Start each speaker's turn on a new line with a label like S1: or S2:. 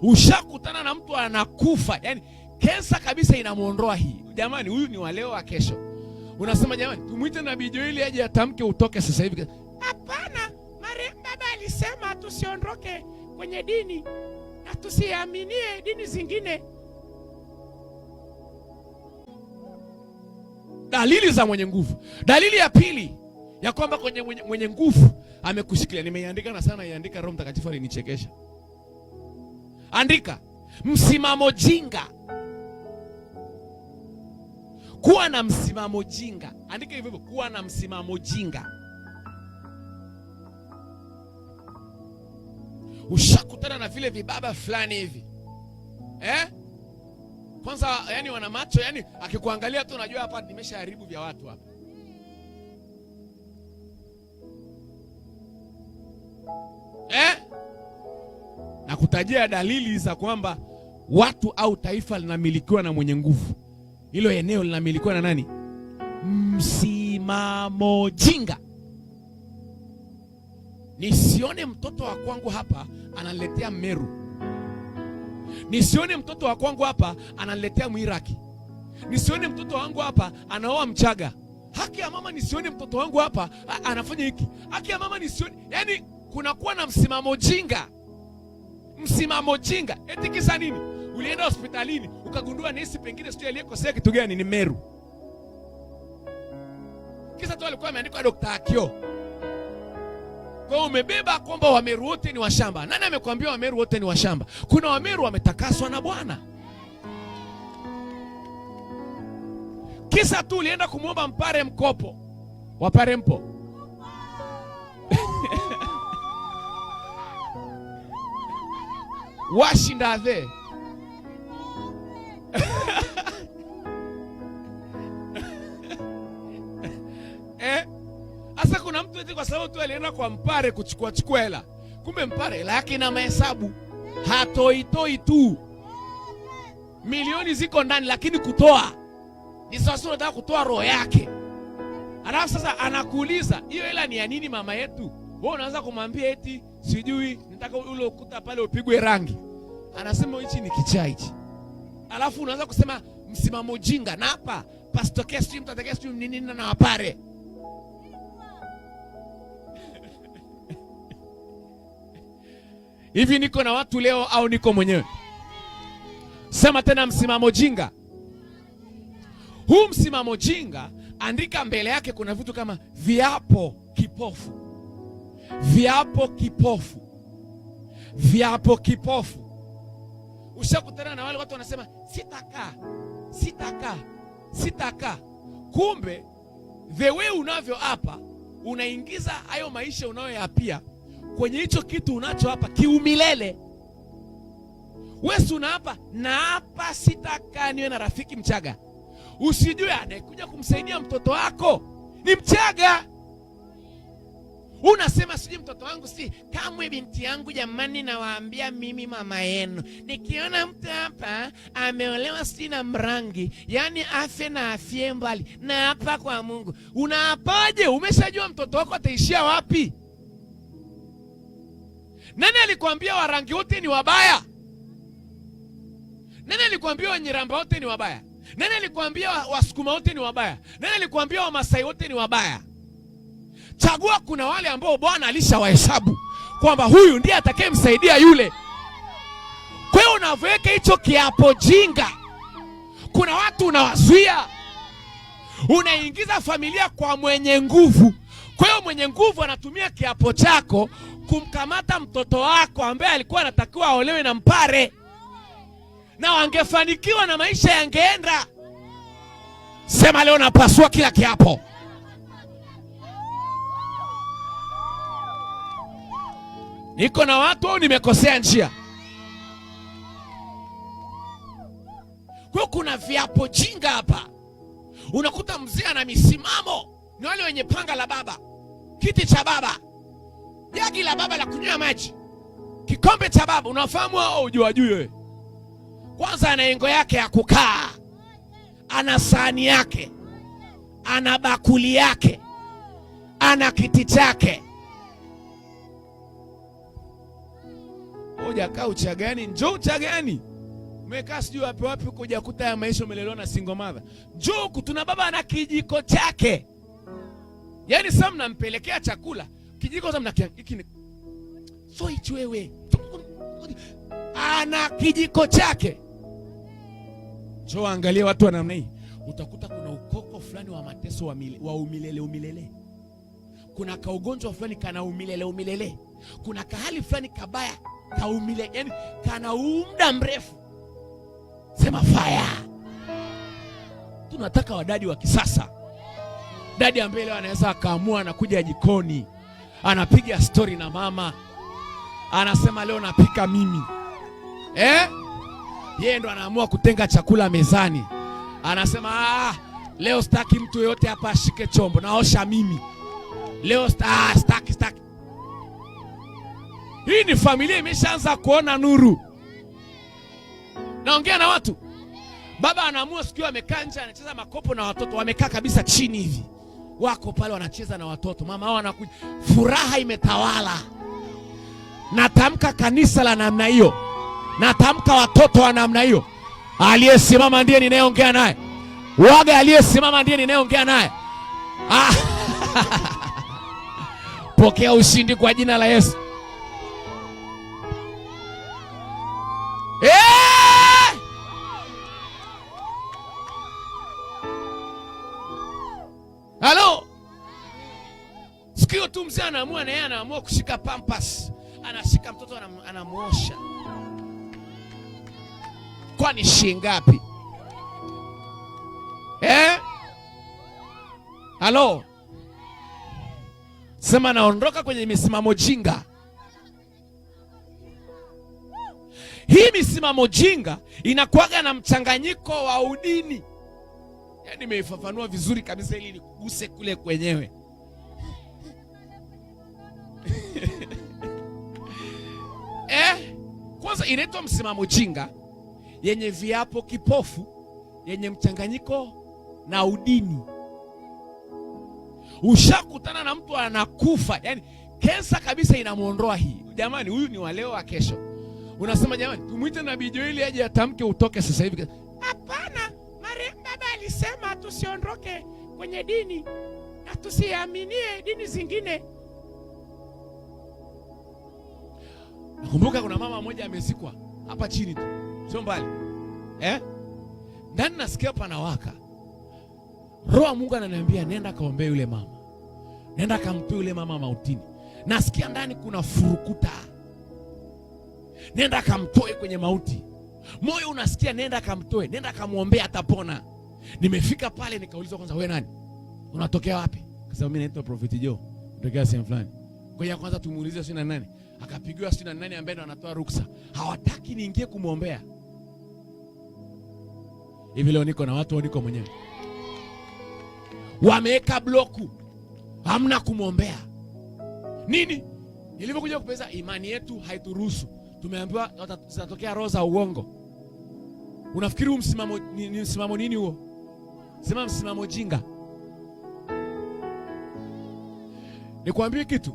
S1: Ushakutana na mtu anakufa, yani kensa kabisa inamuondoa hii. Jamani, huyu ni wa leo wa kesho. Unasema jamani, tumuite Nabii Joeli aje atamke utoke sasa hivi. Hapana, marehemu baba alisema tusiondoke kwenye dini na tusiaminie dini zingine. Dalili za mwenye nguvu. Dalili ya pili ya kwamba kwenye mwenye nguvu amekushikilia. Nimeiandika na sana iandika, Roho Mtakatifu alinichekesha. Andika, msimamo jinga. Kuwa na msimamo jinga. Andika hivyo hivyo, kuwa na msimamo jinga. Ushakutana na vile vibaba fulani hivi. Kwanza yani wana macho, yani akikuangalia tu unajua hapa nimeshaharibu vya watu hapa. Na kutajia dalili za kwamba watu au taifa linamilikiwa na mwenye nguvu. Hilo eneo linamilikiwa na nani? Msimamo jinga. Nisione mtoto wa kwangu hapa ananiletea Meru. Nisione mtoto wa kwangu hapa ananiletea Mwiraki. Nisione mtoto wangu hapa anaoa Mchaga. Haki ya mama, nisione mtoto wangu hapa anafanya hiki. Haki ya mama, nisione. Yani kunakuwa na msimamo jinga. Msimamo jinga. Eti kisa nini? Ulienda hospitalini ukagundua nesi pengine sio aliyekosea kitu gani, ni Meru. Kisa tu alikuwa ameandikwa Dr. Akio. Kwa umebeba kwamba Wameru wote ni washamba. Nani amekwambia Wameru wote ni washamba? Kuna Wameru wametakaswa na Bwana. Kisa tu ulienda kumwomba Mpare mkopo. Wapare mpo. Washinda the. Asa kuna mtu eti kwa sababu tu alienda kwa Mpare kuchukua hela. Kumbe Mpare hela yake ina mahesabu. Hatoitoi tu. Milioni ziko ndani, lakini kutoa ni sawa sawa nataka kutoa roho yake. Alafu sasa anakuuliza, hiyo hela ni ya nini mama yetu? Wewe unaanza kumwambia eti sijui nataka ule ukuta pale upigwe rangi. Anasema hichi ni kichaa hichi. Alafu unaanza kusema msimamo jinga, na hapa Pastor Kestri mtataka stream nini na Wapare. Hivi niko na watu leo au niko mwenyewe? Sema tena, msimamo jinga. Huu msimamo jinga, andika mbele yake kuna vitu kama viapo kipofu. Viapo kipofu. Viapo kipofu. Ushakutana na wale watu wanasema sitaka. Kumbe the way unavyo hapa unaingiza hayo maisha unayoyapia kwenye hicho kitu unacho hapa kiumilele. Wewe unaapa na hapa sitaka niwe na rafiki Mchaga. Usijue anayekuja kumsaidia mtoto wako ni Mchaga. Unasema siji mtoto wangu si kamwe binti yangu, jamani nawaambia mimi mama yenu. Nikiona mtu hapa ameolewa si na Mrangi, yani afe na afie mbali, na hapa kwa Mungu. Unaapaje? Umeshajua mtoto wako ataishia wapi? Nani alikwambia Warangi wote ni wabaya? Nani alikwambia Wanyiramba wote ni wabaya? Nani alikwambia Wasukuma wote ni wabaya? Nani alikwambia Wamasai wote ni wabaya? Chagua, kuna wale ambao Bwana alishawahesabu kwamba huyu ndiye atakayemsaidia yule. Kwa hiyo unaweka hicho kiapo jinga. Kuna watu unawazuia. Unaingiza familia kwa mwenye nguvu. Kwa hiyo mwenye nguvu anatumia kiapo chako kumkamata mtoto wako ambaye alikuwa anatakiwa aolewe na Mpare. Na wangefanikiwa na maisha yangeenda. Sema leo napasua kila kiapo. Niko na watu au nimekosea njia? Kwa kuna viapo jinga hapa. Unakuta mzee ana misimamo. Ni wale wenye panga la baba, kiti cha baba, jagi la baba la kunywa maji, kikombe cha baba. Unafahamu au hujui wewe? Kwanza ana engo yake ya kukaa, ana sahani yake, ana bakuli yake, ana kiti chake. hujakaa Uchagani, njoo Uchagani. Umekaa sijui wapi wapi huko hujakuta ya maisha umelelewa na single mother. Njoo huku tuna baba na kijiko chake. Yaani sasa mnampelekea chakula, kijiko sasa mnakiangiki ni so hichi wewe. Ana kijiko chake. Njoo angalia watu wa namna hii. Utakuta kuna ukoko fulani wa mateso wa umilele. Kuna kaugonjwa fulani kana umilele. Kuna kahali fulani kabaya ka umilele, yani kana muda mrefu. Sema fire. Tunataka wadadi wa kisasa. Dadi ambaye leo anaweza akaamua na kuja jikoni. Anapiga story na mama. Anasema leo napika mimi. Yeye ndo anaamua kutenga chakula mezani. Anasema leo sitaki mtu yote hapa ashike chombo, naosha mimi. Leo sitaki. Hii ni familia imeshaanza kuona nuru. Naongea na watu. Baba anaamua sikio amekaa nje anacheza makopo na watoto wamekaa kabisa chini hivi. Wako pale wanacheza na watoto. Mama wao anakuja. Furaha imetawala. Natamka kanisa la namna hiyo. Natamka watoto wa namna hiyo. Aliyesimama ndiye ninayeongea naye. Waga aliyesimama ndiye ninayeongea naye. Pokea ushindi kwa jina la Yesu. Halo. Sikio tu mzee anaamua na yeye anaamua kushika pampers. Anashika mtoto anamuosha. Kwani shingapi? Halo. Sema naondoka kwenye misimamo jinga. Hii misimamo jinga inakuwaga na mchanganyiko wa udini. Yaani nimeifafanua vizuri kabisa ili nikuguse kule kwenyewe. Kwanza inaitwa msimamo jinga, yenye viapo kipofu, yenye mchanganyiko na udini. Ushakutana na mtu anakufa, yani kensa kabisa inamuondoa hii. Jamani, huyu ni wa leo wa kesho. Unasema jamani, tumuite Nabii Joeli aje atamke utoke sasa hivi. Hapana, marehemu baba alisema tusiondoke kwenye dini na tusiaminie dini zingine. Nakumbuka kuna mama mmoja amezikwa hapa chini tu, sio mbali. Ndani nasikia panawaka. Roho wa Mungu ananiambia nenda kaombee yule mama. Nenda kamtoe yule mama mautini. Nasikia ndani kuna furukuta. Nenda kamtoe kwenye mauti. Moyo unasikia nenda kamtoe, nenda kamuombea atapona. Nimefika pale nikaulizwa kwanza, wewe nani? Unatokea wapi? Akasema mimi naitwa Prophet Joe. Natokea sehemu fulani. Ngoja kwanza tumuulize sina nani. Akapigiwa sina nani ambaye ndo anatoa ruksa. Hawataki niingie kumuombea. Hivi leo niko na watu niko mwenyewe. Wameweka bloku. Hamna kumuombea. Nini? Nilipokuja kupeza imani yetu haituruhusu. Tumeambiwa zitatokea roho za uongo. Unafikiri msimamo ni msimamo nini huo? Sema msimamo jinga. Nikwambie kitu.